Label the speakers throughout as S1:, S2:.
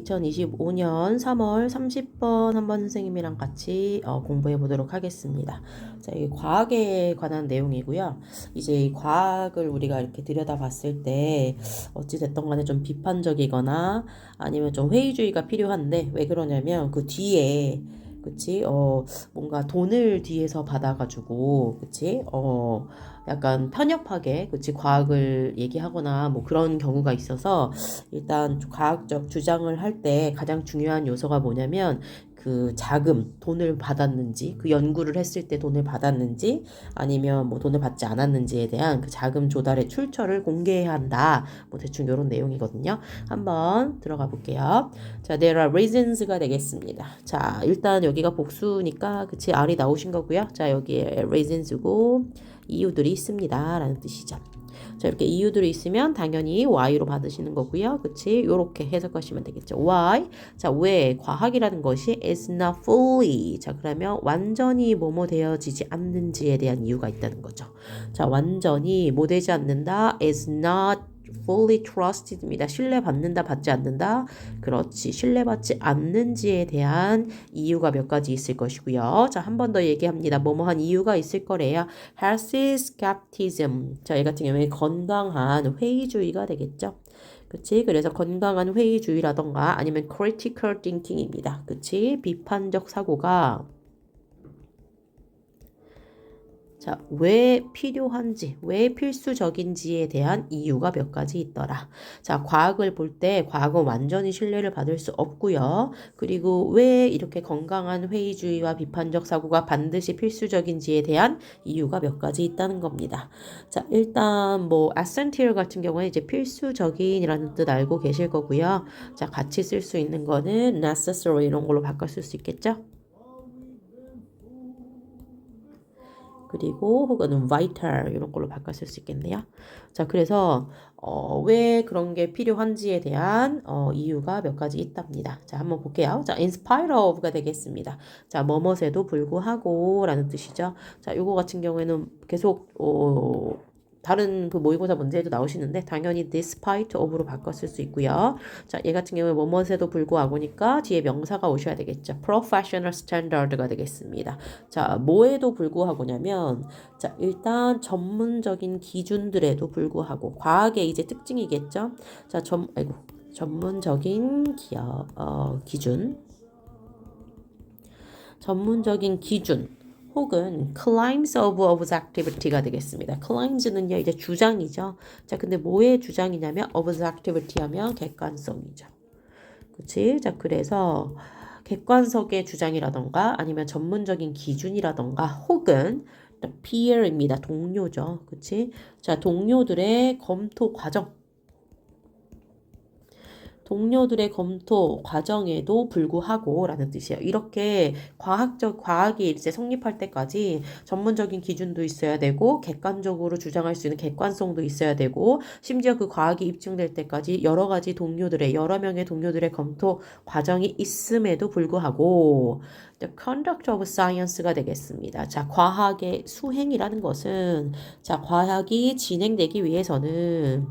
S1: 2025년 3월 30번 한번 선생님이랑 같이 공부해 보도록 하겠습니다. 자, 이 과학에 관한 내용이고요. 이제 이 과학을 우리가 이렇게 들여다봤을 때 어찌 됐던 간에 좀 비판적이거나 아니면 좀 회의주의가 필요한데 왜 그러냐면 그 뒤에 그치? 뭔가 돈을 뒤에서 받아가지고, 그치? 약간 편협하게, 그치? 과학을 얘기하거나 뭐 그런 경우가 있어서, 일단 과학적 주장을 할 때 가장 중요한 요소가 뭐냐면, 그 자금, 돈을 받았는지, 그 연구를 했을 때 돈을 받았는지, 아니면 뭐 돈을 받지 않았는지에 대한 그 자금 조달의 출처를 공개해야 한다. 뭐 대충 이런 내용이거든요. 한번 들어가 볼게요. 자, there are reasons가 되겠습니다. 자, 일단 여기가 복수니까 그치 R이 나오신 거고요. 자, 여기에 reasons고 이유들이 있습니다. 라는 뜻이죠. 자, 이렇게 이유들이 있으면 당연히 Y로 받으시는 거고요. 그치? 요렇게 해석하시면 되겠죠. Why? 자, 왜 과학이라는 것이 is not fully. 자, 그러면 완전히 뭐뭐 되어지지 않는지에 대한 이유가 있다는 거죠. 자, 완전히 뭐 되지 않는다. is not fully trusted입니다. 신뢰받는다, 받지 않는다. 그렇지. 신뢰받지 않는지에 대한 이유가 몇 가지 있을 것이고요. 자, 한 번 더 얘기합니다. 뭐뭐한 이유가 있을 거래요. healthy skepticism. 자, 이 같은 경우에 건강한 회의주의가 되겠죠. 그치? 그래서 건강한 회의주의라던가 아니면 critical thinking입니다. 그치? 비판적 사고가 자, 왜 필요한지, 왜 필수적인지에 대한 이유가 몇 가지 있더라. 자, 과학을 볼 때 과학은 완전히 신뢰를 받을 수 없고요. 그리고 왜 이렇게 건강한 회의주의와 비판적 사고가 반드시 필수적인지에 대한 이유가 몇 가지 있다는 겁니다. 자, 일단 뭐 essential 같은 경우에 이제 필수적인이라는 뜻 알고 계실 거고요. 자, 같이 쓸 수 있는 거는 necessary 이런 걸로 바꿔 쓸 수 있겠죠? 그리고 혹은 vital 이런 걸로 바꿔 쓸 수 있겠네요. 자, 그래서 왜 그런 게 필요한지에 대한 이유가 몇 가지 있답니다. 자, 한번 볼게요. 자, in spite of가 되겠습니다. 자, 뭐뭇에도 불구하고 라는 뜻이죠. 자, 요거 같은 경우에는 계속 다른 그 모의고사 문제에도 나오시는데 당연히 despite of로 바꿔 쓸 수 있고요. 자, 얘 같은 경우에 뭐뭇에도 불구하고니까 뒤에 명사가 오셔야 되겠죠. professional standard가 되겠습니다. 자, 뭐에도 불구하고냐면 자, 일단 전문적인 기준들에도 불구하고 과학의 이제 특징이겠죠. 자, 전문적인 기준 전문적인 기준 혹은 claims of objectivity가 되겠습니다. claims는요 이제 주장이죠. 자, 근데 뭐의 주장이냐면 objectivity 하면 객관성이죠. 그치? 자, 그래서 객관성의 주장이라던가 아니면 전문적인 기준이라던가 혹은 peer입니다. 동료죠. 그치? 자, 동료들의 검토 과정에도 불구하고 라는 뜻이에요. 이렇게 과학이 이제 성립할 때까지 전문적인 기준도 있어야 되고, 객관적으로 주장할 수 있는 객관성도 있어야 되고, 심지어 그 과학이 입증될 때까지 여러 명의 동료들의 검토 과정이 있음에도 불구하고, The conduct of science가 되겠습니다. 자, 과학의 수행이라는 것은, 자, 과학이 진행되기 위해서는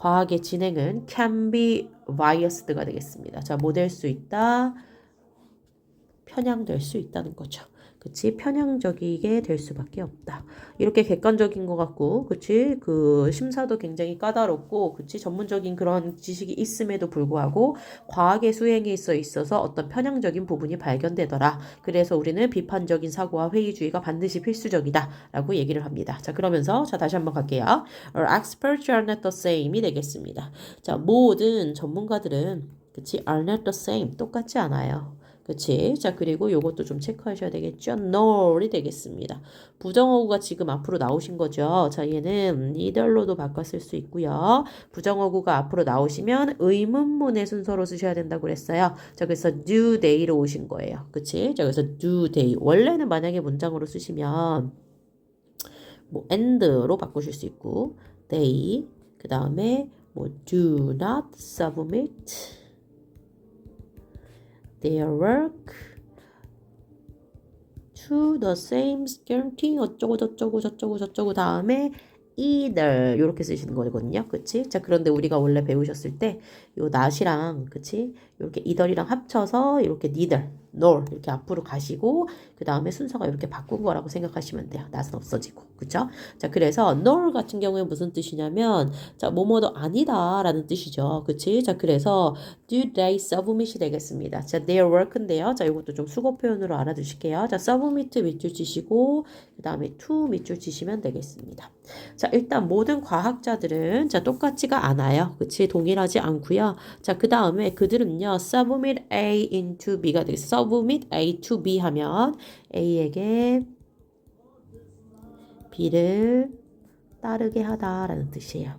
S1: 과학의 진행은 can be biased가 되겠습니다. 자, 뭐 될 수 있다? 편향될 수 있다는 거죠. 그치? 편향적이게 될 수밖에 없다. 이렇게 객관적인 것 같고, 그치? 그 심사도 굉장히 까다롭고, 그치? 전문적인 그런 지식이 있음에도 불구하고, 과학의 수행에 있어서 어떤 편향적인 부분이 발견되더라. 그래서 우리는 비판적인 사고와 회의주의가 반드시 필수적이다. 라고 얘기를 합니다. 자, 그러면서, 자, 다시 한번 갈게요. Experts are not the same이 되겠습니다. 자, 모든 전문가들은, 그치? are not the same. 똑같지 않아요. 그치? 자, 그리고 요것도 좀 체크하셔야 되겠죠? nor이 되겠습니다. 부정어구가 지금 앞으로 나오신 거죠. 자, 얘는 neither로도 바꿔 쓸 수 있고요. 부정어구가 앞으로 나오시면 의문문의 순서로 쓰셔야 된다고 그랬어요. 자, 그래서 do they로 오신 거예요. 그치? 자, 그래서 do they. 원래는 만약에 문장으로 쓰시면 뭐 and로 바꾸실 수 있고 they 그 다음에 뭐 do not submit their work to the same guarantee 어쩌고 저쩌고 다음에 either 이렇게 쓰시는 거거든요. 그치? 자, 그런데 우리가 원래 배우셨을 때 요 not이랑 그치? 이렇게 either이랑 합쳐서 이렇게 neither, nor 이렇게 앞으로 가시고 그 다음에 순서가 이렇게 바꾼 거라고 생각하시면 돼요. not은 없어지고. 그쵸? 자, 그래서 nor 같은 경우에 무슨 뜻이냐면 자, 뭐뭐도 아니다 라는 뜻이죠. 그치? 자, 그래서 do they submit이 되겠습니다. 자, their work인데요. 자, 이것도 좀 수거 표현으로 알아두실게요. 자, submit 밑줄 치시고 그 다음에 to 밑줄 치시면 되겠습니다. 자, 일단 모든 과학자들은 자, 똑같지가 않아요. 그치? 동일하지 않고요. 자, 그 다음에 그들은요, submit A into B가 되겠어요. submit A to B 하면 A에게 B를 따르게 하다라는 뜻이에요.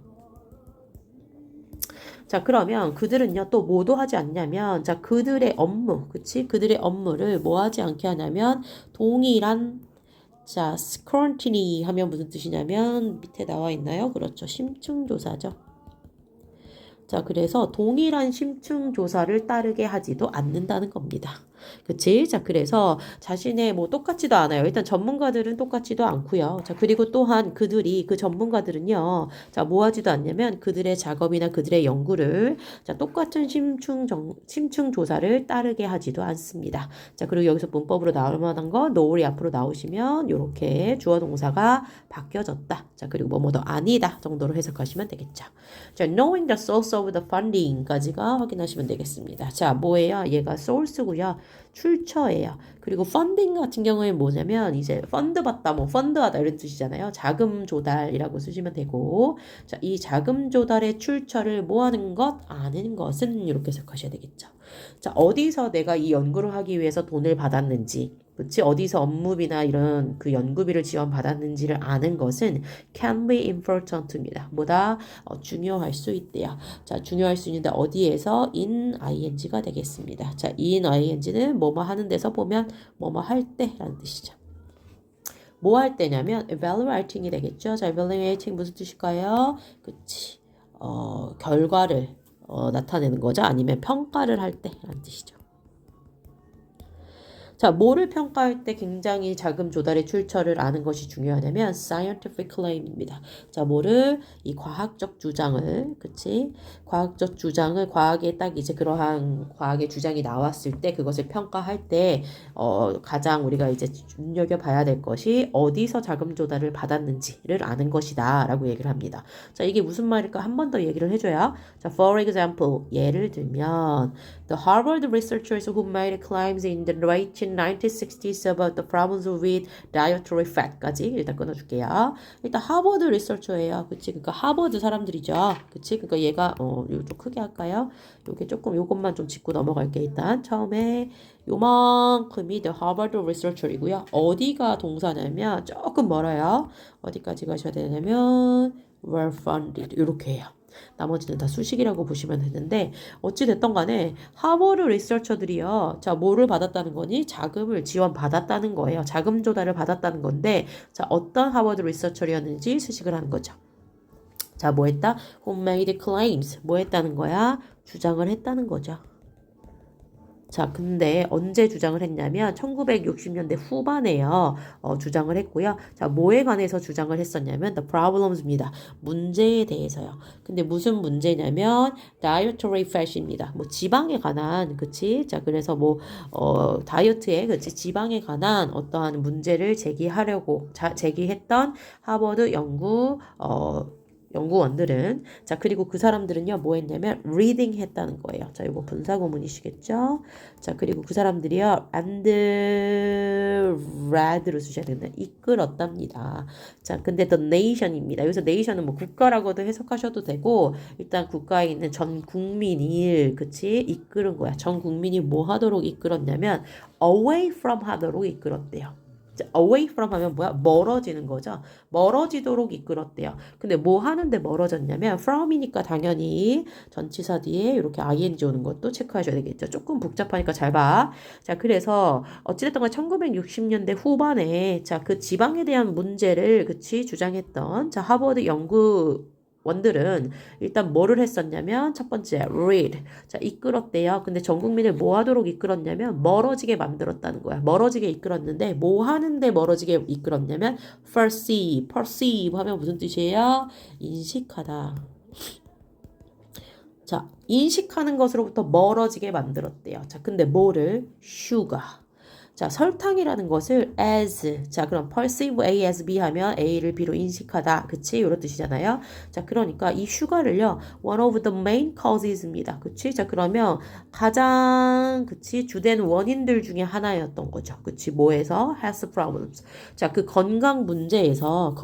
S1: 자, 그러면 그들은요, 또 뭐도 하지 않냐면, 자, 그들의 업무, 그치? 그들의 업무를 뭐 하지 않게 하냐면, 동일한, 자, scrutiny 하면 무슨 뜻이냐면, 밑에 나와 있나요? 그렇죠. 심층조사죠. 자, 그래서 동일한 심층 조사를 따르게 하지도 않는다는 겁니다. 그치? 자, 그래서 자신의 뭐 똑같지도 않아요. 일단 전문가들은 똑같지도 않고요. 자, 그리고 또한 그들이 그 전문가들은요. 자, 뭐 하지도 않냐면 그들의 작업이나 그들의 연구를 자, 똑같은 심층 조사를 따르게 하지도 않습니다. 자, 그리고 여기서 문법으로 나올 만한 거 노을이 앞으로 나오시면 이렇게 주어 동사가 바뀌어졌다. 자, 그리고 뭐뭐도 아니다 정도로 해석하시면 되겠죠. 자, knowing the source of the funding까지가 확인하시면 되겠습니다. 자, 뭐예요? 얘가 source고요. 출처예요. 그리고 funding 같은 경우에 뭐냐면 이제 펀드 받다, 뭐 펀드하다 이런 뜻이잖아요. 자금 조달이라고 쓰시면 되고, 자, 이 자금 조달의 출처를 뭐 하는 것, 아는 것은 이렇게 해석하셔야 되겠죠. 자, 어디서 내가 이 연구를 하기 위해서 돈을 받았는지, 그치? 어디서 업무비나 이런 그 연구비를 지원받았는지를 아는 것은 can be important입니다. 뭐다? 중요할 수 있대요. 자, 중요할 수 있는데 어디에서 in ing가 되겠습니다. 자, in ing는 뭐뭐 하는 데서 보면 뭐뭐 할 때라는 뜻이죠. 뭐 할 때냐면 evaluating이 되겠죠. 자, evaluating 무슨 뜻일까요? 그치? 결과를 나타내는 거죠. 아니면 평가를 할 때라는 뜻이죠. 자, 뭐를 평가할 때 굉장히 자금 조달의 출처를 아는 것이 중요하냐면 scientific claim입니다. 자, 뭐를 이 과학적 주장을, 그치? 과학적 주장을 과학에 딱 이제 그러한 과학의 주장이 나왔을 때 그것을 평가할 때 가장 우리가 이제 눈여겨봐야 될 것이 어디서 자금 조달을 받았는지를 아는 것이다라고 얘기를 합니다. 자, 이게 무슨 말일까? 한 번 더 얘기를 해줘야. 자, for example, 예를 들면 The Harvard researchers who made claims in the late 1960s about the problems with dietary fat까지 일단 끊어줄게요. 일단 하버드 리서처예요. 그치? 그러니까 하버드 사람들이죠. 그치? 그러니까 얘가 이거 좀 크게 할까요? 요게 조금 요것만 좀 짚고 넘어갈게. 일단 처음에 요만큼이 the Harvard researcher이고요. 어디가 동사냐면 조금 멀어요. 어디까지 가셔야 되냐면 were funded 이렇게 해요. 나머지는 다 수식이라고 보시면 되는데 어찌됐던 간에 하버드 리서처들이요. 자, 뭐를 받았다는 거니? 자금을 지원받았다는 거예요. 자금 조달을 받았다는 건데 자, 어떤 하버드 리서처였는지 수식을 하는 거죠. 자, 뭐 했다? Who made claims. 뭐 했다는 거야? 주장을 했다는 거죠. 자, 근데 언제 주장을 했냐면 1960년대 후반에요. 주장을 했고요. 자, 뭐에 관해서 주장을 했었냐면 the problems입니다. 문제에 대해서요. 근데 무슨 문제냐면 dietary fat입니다. 뭐 지방에 관한, 그치? 자, 그래서 뭐 다이어트에, 그치? 지방에 관한 어떠한 문제를 제기했던 하버드 연구원들은 자, 그리고 그 사람들은요 뭐 했냐면 reading 했다는 거예요. 자, 이거 분사구문이시겠죠? 자, 그리고 그 사람들이요 and read로 쓰셔야 된다. 이끌었답니다. 자, 근데 the nation입니다. 여기서 nation은 뭐 국가라고도 해석하셔도 되고 일단 국가에 있는 전 국민이 그치? 이끌은 거야. 전 국민이 뭐 하도록 이끌었냐면 away from 하도록 이끌었대요. away from 하면 뭐야? 멀어지는 거죠. 멀어지도록 이끌었대요. 근데 뭐 하는데 멀어졌냐면 from이니까 당연히 전치사 뒤에 이렇게 ing 오는 것도 체크하셔야 되겠죠. 조금 복잡하니까 잘 봐. 자, 그래서 어찌됐든 간 1960년대 후반에 자, 그 지방에 대한 문제를 그치 주장했던 자, 하버드 연구 원들은 일단 뭐를 했었냐면 첫 번째 read. 자, 이끌었대요. 근데 전 국민을 뭐 하도록 이끌었냐면 멀어지게 만들었다는 거야. 멀어지게 이끌었는데 뭐 하는데 멀어지게 이끌었냐면 perceive 하면 무슨 뜻이에요? 인식하다. 자, 인식하는 것으로부터 멀어지게 만들었대요. 자, 근데 뭐를? sugar. 자, 설탕이라는 것을 as. 자, 그럼 perceive A as B 하면 A를 B로 인식하다. 그치? 이런 뜻이잖아요. 자, 그러니까 이 슈가를요. one of the main causes입니다. 그치? 자, 그러면 가장 그치? 주된 원인들 중에 하나였던 거죠. 그치? 뭐에서? health problems. 자, 그 건강 문제에서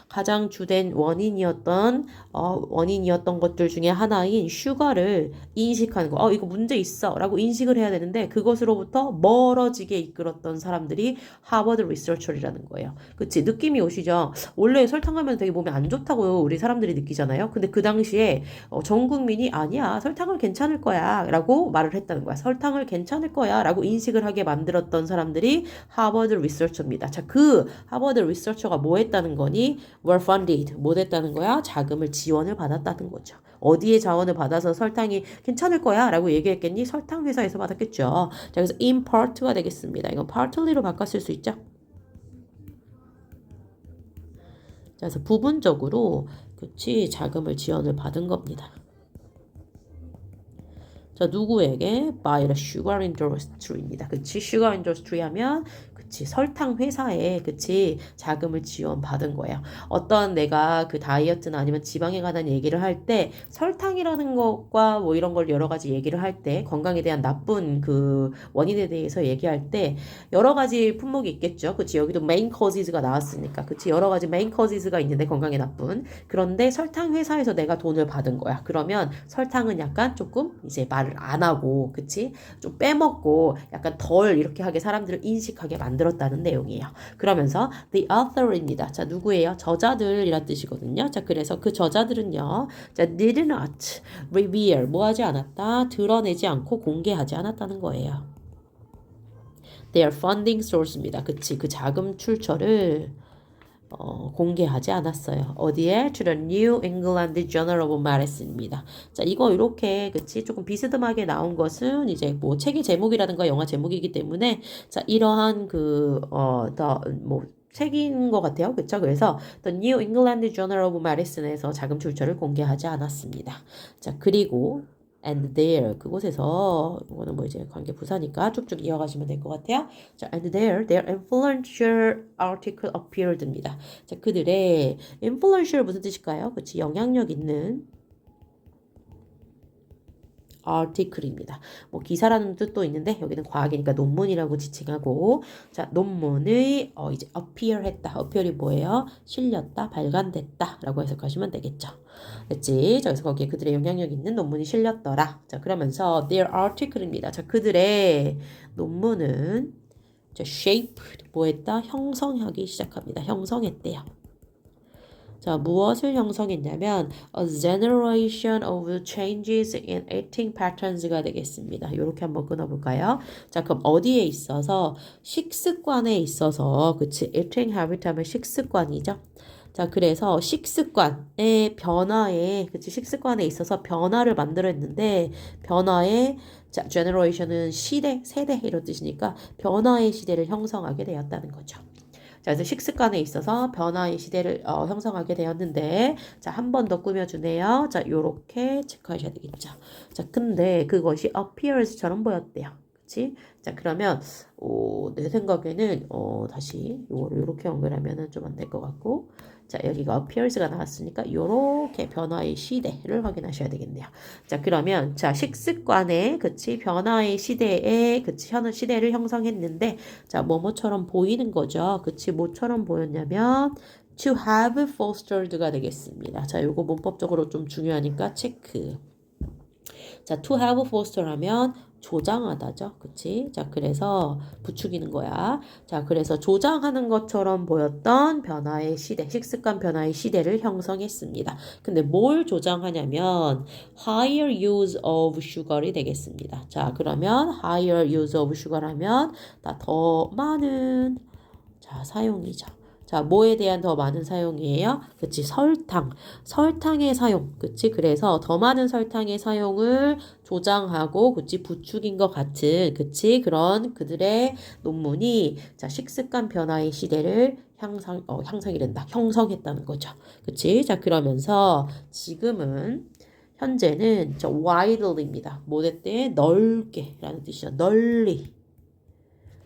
S1: 가장 주된 원인이었던 것들 중에 하나인 슈가를 인식하는 거. 이거 문제 있어라고 인식을 해야 되는데 그것으로부터 멀어지게 이끌었던 사람들이 하버드 리서처리라는 거예요. 그치? 느낌이 오시죠? 원래 설탕하면 되게 몸에 안 좋다고 우리 사람들이 느끼잖아요. 근데 그 당시에 전 국민이 아니야, 설탕은 괜찮을 거야 라고 말을 했다는 거야. 설탕을 괜찮을 거야 라고 인식을 하게 만들었던 사람들이 하버드 리서처입니다. 자, 그 하버드 리서처가 뭐 했다는 거니? were funded. 뭐 됐다는 거야? 자금을 지원을 받았다는 거죠. 어디에 자원을 받아서 설탕이 괜찮을 거야 라고 얘기했겠니? 설탕 회사에서 받았겠죠. 자, 그래서 in part가 되겠습니다. 이건 partly로 바꿨을 수 있죠. 자, 그래서 부분적으로 그치 자금을 지원을 받은 겁니다. 자, 누구에게? By the sugar industry입니다. 그치? sugar industry 하면 그치 설탕 회사에 그치 자금을 지원받은 거예요. 어떤 내가 그 다이어트나 아니면 지방에 관한 얘기를 할 때 설탕이라는 것과 뭐 이런 걸 여러 가지 얘기를 할 때 건강에 대한 나쁜 그 원인에 대해서 얘기할 때 여러 가지 품목이 있겠죠. 그치? 여기도 main causes가 나왔으니까 그치? 여러 가지 main causes가 있는데 건강에 나쁜. 그런데 설탕 회사에서 내가 돈을 받은 거야. 그러면 설탕은 약간 조금 이제 말을 안 하고 그치? 좀 빼먹고 약간 덜 이렇게 하게 사람들을 인식하게 만들었다는 내용이에요. 그러면서 the author입니다. 자, 누구예요? 저자들이란 뜻이거든요. 자, 그래서 그 저자들은요. 자, did not reveal 뭐 하지 않았다? 드러내지 않고 공개하지 않았다는 거예요. their funding source입니다. 그치? 그 자금 출처를 공개하지 않았어요. 어디에? To the New England Journal of Medicine입니다. 자, 이거 이렇게 그치 조금 비스듬하게 나온 것은 이제 뭐 책의 제목이라든가 영화 제목이기 때문에 자, 이러한 책인 것 같아요. 그쵸? 그래서 The New England Journal of Medicine에서 자금 출처를 공개하지 않았습니다. 자, 그리고 and there 그곳에서 이거는 뭐 이제 관계 부사니까 쭉쭉 이어가시면 될 것 같아요. 자, and there their influential article appeared입니다. 자, 그들의 influential 무슨 뜻일까요? 그치 영향력 있는 article입니다. 뭐 기사라는 뜻도 있는데 여기는 과학이니까 논문이라고 지칭하고 자 논문의 이제 appear했다. appear이 뭐예요? 실렸다, 발간됐다 라고 해석하시면 되겠죠. 됐지? 자, 그래서 거기에 그들의 영향력 있는 논문이 실렸더라. 자, 그러면서 their article입니다. 자, 그들의 논문은 자, shape 뭐했다? 형성하기 시작합니다. 형성했대요. 자, 무엇을 형성했냐면 a generation of changes in eating patterns가 되겠습니다. 이렇게 한번 끊어볼까요? 자, 그럼 어디에 있어서? 식습관에 있어서 그치? eating habit 하면 식습관이죠. 자, 그래서 식습관의 변화에 그치? 식습관에 있어서 변화를 만들었는데 변화의 자, generation은 시대, 세대 이런 뜻이니까 변화의 시대를 형성하게 되었다는 거죠. 자, 그래서 식습관에 있어서 변화의 시대를 형성하게 되었는데 자, 한 번 더 꾸며주네요. 자, 요렇게 체크하셔야 되겠죠. 자, 근데 그것이 appears처럼 보였대요. 그치? 자, 그러면 내 생각에는 다시 요거를 요렇게 연결하면은 좀 안 될 것 같고 자, 여기가 appears가 나왔으니까 요렇게 변화의 시대를 확인하셔야 되겠네요. 자, 그러면 자, 식습관의 그치 변화의 시대에 그치 현 시대를 형성했는데 자, 뭐뭐처럼 보이는 거죠. 그치 뭐처럼 보였냐면 to have fostered가 되겠습니다. 자, 요거 문법적으로 좀 중요하니까 체크. 자, to have foster 하면 조장하다죠. 그치? 자, 그래서 부추기는 거야. 자, 그래서 조장하는 것처럼 보였던 변화의 시대, 식습관 변화의 시대를 형성했습니다. 근데 뭘 조장하냐면 higher use of sugar이 되겠습니다. 자, 그러면 higher use of sugar 하면 더 많은 자, 사용이죠. 자, 뭐에 대한 더 많은 사용이에요? 그치, 설탕. 설탕의 사용. 그치, 그래서 더 많은 설탕의 사용을 조장하고, 그치, 부추긴 것 같은, 그치, 그런 그들의 논문이, 자, 식습관 변화의 시대를 향상이된다. 형성했다는 거죠. 그치? 자, 그러면서 지금은 현재는 저 widely입니다. 뭐 됐대? 넓게 라는 뜻이죠. 널리.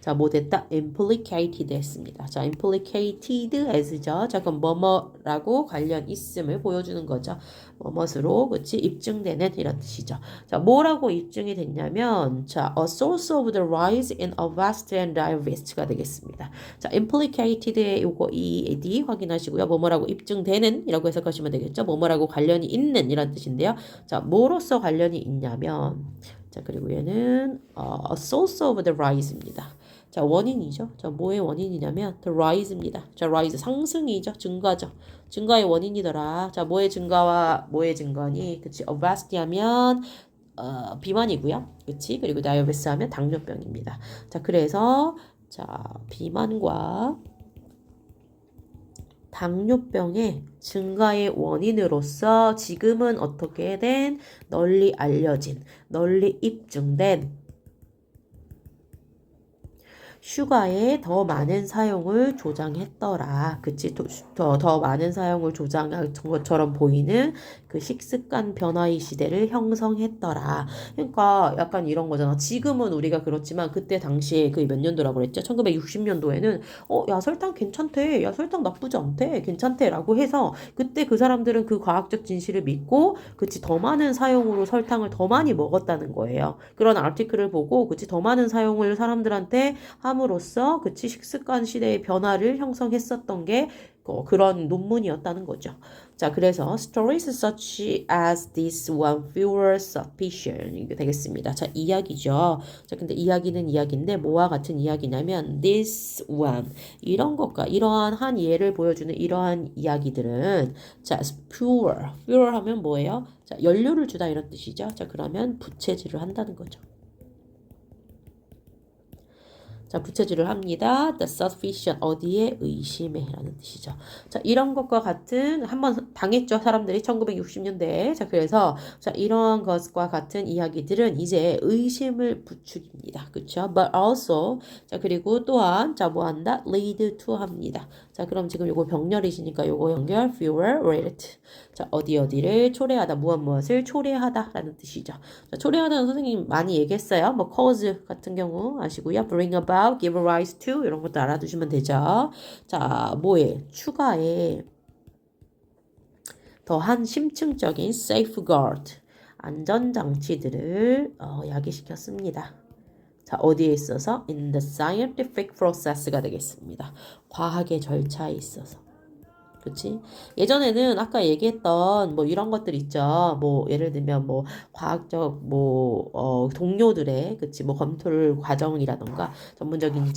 S1: 자, 뭐 됐다? implicated 했습니다. 자, implicated as죠. 자, 그럼 뭐뭐라고 관련 있음을 보여주는 거죠. 뭐뭐으로, 그치? 입증되는 이런 뜻이죠. 자, 뭐라고 입증이 됐냐면, 자, a source of the rise in a vast and diverse가 되겠습니다. 자, implicated의 요거 ed 확인하시고요. 뭐뭐라고 입증되는 이라고 해석하시면 되겠죠. 뭐뭐라고 관련이 있는 이란 뜻인데요. 자, 뭐로서 관련이 있냐면, 자, 그리고 얘는 a source of the rise입니다. 자, 원인이죠. 자, 뭐의 원인이냐면 the rise입니다. 자, rise 상승이죠. 증가죠. 증가의 원인이더라. 자, 뭐의 증가와 뭐의 증가니? 그치? obesity 하면 비만이고요. 그치? 그리고 diabetes 하면 당뇨병입니다. 자, 그래서 자, 비만과 당뇨병의 증가의 원인으로서 지금은 어떻게 된 널리 알려진, 널리 입증된 슈가의 더 많은 사용을 조장했더라. 그치? 더 많은 사용을 조장한 것처럼 보이는 그 식습관 변화의 시대를 형성했더라. 그러니까 약간 이런 거잖아. 지금은 우리가 그렇지만 그때 당시에 그 몇 년도라고 그랬죠? 1960년도에는 야, 설탕 괜찮대. 야, 설탕 나쁘지 않대. 괜찮대. 라고 해서 그때 그 사람들은 그 과학적 진실을 믿고 그치? 더 많은 사용으로 설탕을 더 많이 먹었다는 거예요. 그런 아티클을 보고 그치? 더 많은 사용을 사람들한테 함으로써 그치 식습관 시대의 변화를 형성했었던 게 그런 논문이었다는 거죠. 자, 그래서 stories such as this one fewer sufficient 이게 되겠습니다. 자, 이야기죠. 자, 근데 이야기는 이야기인데 뭐와 같은 이야기냐면 this one 이런 것과 이러한 한 예를 보여주는 이러한 이야기들은 자, fewer 하면 뭐예요? 자, 연료를 주다 이런 뜻이죠. 자, 그러면 부채질을 한다는 거죠. 자, 부채질을 합니다. The sufficient 어디에 의심에 라는 뜻이죠. 자, 이런 것과 같은 한번 당했죠. 사람들이 1960년대에. 자, 그래서 자, 이런 것과 같은 이야기들은 이제 의심을 부추깁니다. 그렇죠? But also 자, 그리고 또한 자, 뭐 한다? lead to 합니다. 자, 그럼 지금 요거 병렬이시니까 요거 연결 fewer rate. 자, 어디를 초래하다 무엇을 초래하다 라는 뜻이죠. 자, 초래하다는 선생님 많이 얘기했어요. 뭐 cause 같은 경우 아시고요. bring about give rise to 이런 것도 알아두시면 되죠. 자, 뭐에 추가에 더한 심층적인 safeguard 안전장치들을 야기시켰습니다. 자, 어디에 있어서? in the scientific process가 되겠습니다. 과학의 절차에 있어서. 그치? 예전에는 아까 얘기했던 뭐 이런 것들 있죠. 뭐 예를 들면 뭐 과학적 뭐 동료들의 그치 뭐 검토를 과정이라던가 전문적인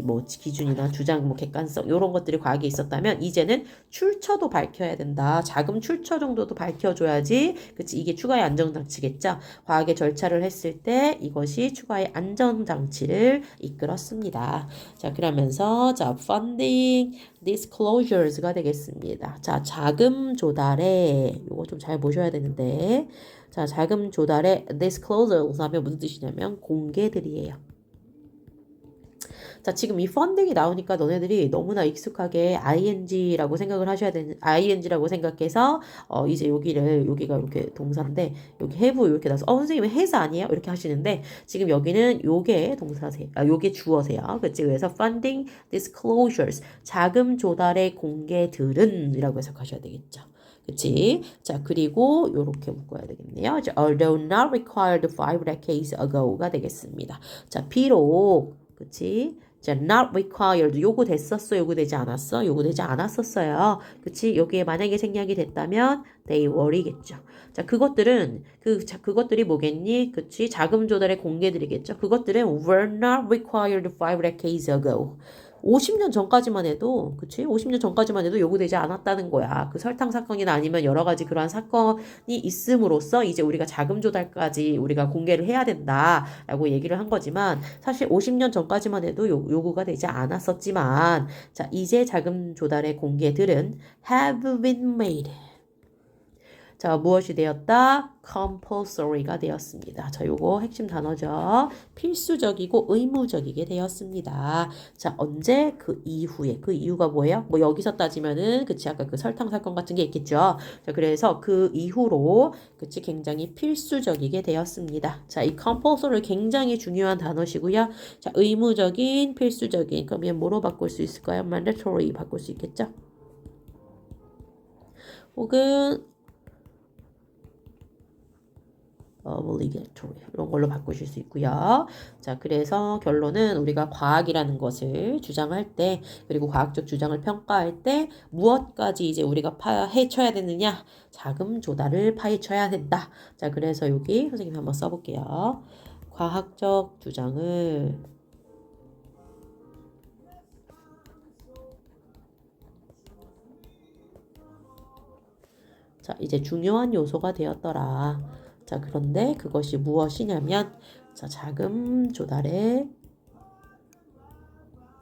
S1: 뭐 기준이나 주장 뭐 객관성 이런 것들이 과학에 있었다면 이제는 출처도 밝혀야 된다. 자금 출처 정도도 밝혀줘야지. 그치? 이게 추가의 안전장치겠죠. 과학의 절차를 했을 때 이것이 추가의 안전장치를 이끌었습니다. 자, 그러면서 자, funding disclosures가 되겠습니다. 자, 자금 조달에 요거 좀 잘 보셔야 되는데 자, 자금 조달에 disclosures 하면 무슨 뜻이냐면 공개들이에요. 자, 지금 이 펀딩이 나오니까 너네들이 너무나 익숙하게 ing라고 생각을 하셔야 되는 ing라고 생각해서 이제 여기가 이렇게 동사인데 여기 have 이렇게 나서 선생님 has 아니에요? 이렇게 하시는데 지금 여기는 요게 동사세요. 요게 주어세요. 그치? 그래서 funding disclosures 자금 조달의 공개들은 이라고 해석하셔야 되겠죠. 그치? 자, 그리고 요렇게 묶어야 되겠네요. although not required 5 decades ago가 되겠습니다. 자, 비록 그치? 자, not required. 요구됐었어? 요구되지 않았어? 요구되지 않았었어요. 그치? 여기에 만약에 생략이 됐다면 they were이겠죠. 자, 그것들이 뭐겠니? 그치? 자금 조달의 공개들이겠죠. 그것들은 were not required 5 decades ago. 50년 전까지만 해도, 그치? 50년 전까지만 해도 요구되지 않았다는 거야. 그 설탕 사건이나 아니면 여러 가지 그러한 사건이 있음으로써 이제 우리가 자금 조달까지 우리가 공개를 해야 된다라고 얘기를 한 거지만 사실 50년 전까지만 해도 요구가 되지 않았었지만 자, 이제 자금 조달의 공개들은 have been made. 자, 무엇이 되었다? compulsory가 되었습니다. 자, 요거 핵심 단어죠. 필수적이고 의무적이게 되었습니다. 자, 언제? 그 이후에. 그 이유가 뭐예요? 뭐 여기서 따지면은 그치 아까 그 설탕 사건 같은 게 있겠죠. 자, 그래서 그 이후로 그치 굉장히 필수적이게 되었습니다. 자, 이 compulsory 굉장히 중요한 단어시고요. 자, 의무적인, 필수적인. 그러면 뭐로 바꿀 수 있을까요? mandatory 바꿀 수 있겠죠? 혹은 obligatory 이런 걸로 바꾸실 수 있고요. 자, 그래서 결론은 우리가 과학이라는 것을 주장할 때 그리고 과학적 주장을 평가할 때 무엇까지 이제 우리가 파헤쳐야 되느냐? 자금 조달을 파헤쳐야 된다. 자, 그래서 여기 선생님 한번 써볼게요. 과학적 주장을 자, 이제 중요한 요소가 되었더라. 자, 그런데 그것이 무엇이냐면, 자, 자금 조달의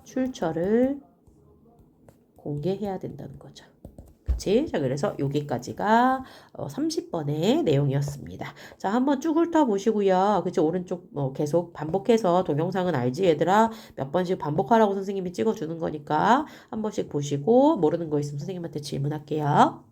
S1: 출처를 공개해야 된다는 거죠. 그치? 자, 그래서 여기까지가 30번의 내용이었습니다. 자, 한번 쭉 훑어보시고요. 그치? 오른쪽 계속 반복해서 동영상은 알지, 얘들아? 몇 번씩 반복하라고 선생님이 찍어주는 거니까 한 번씩 보시고 모르는 거 있으면 선생님한테 질문할게요.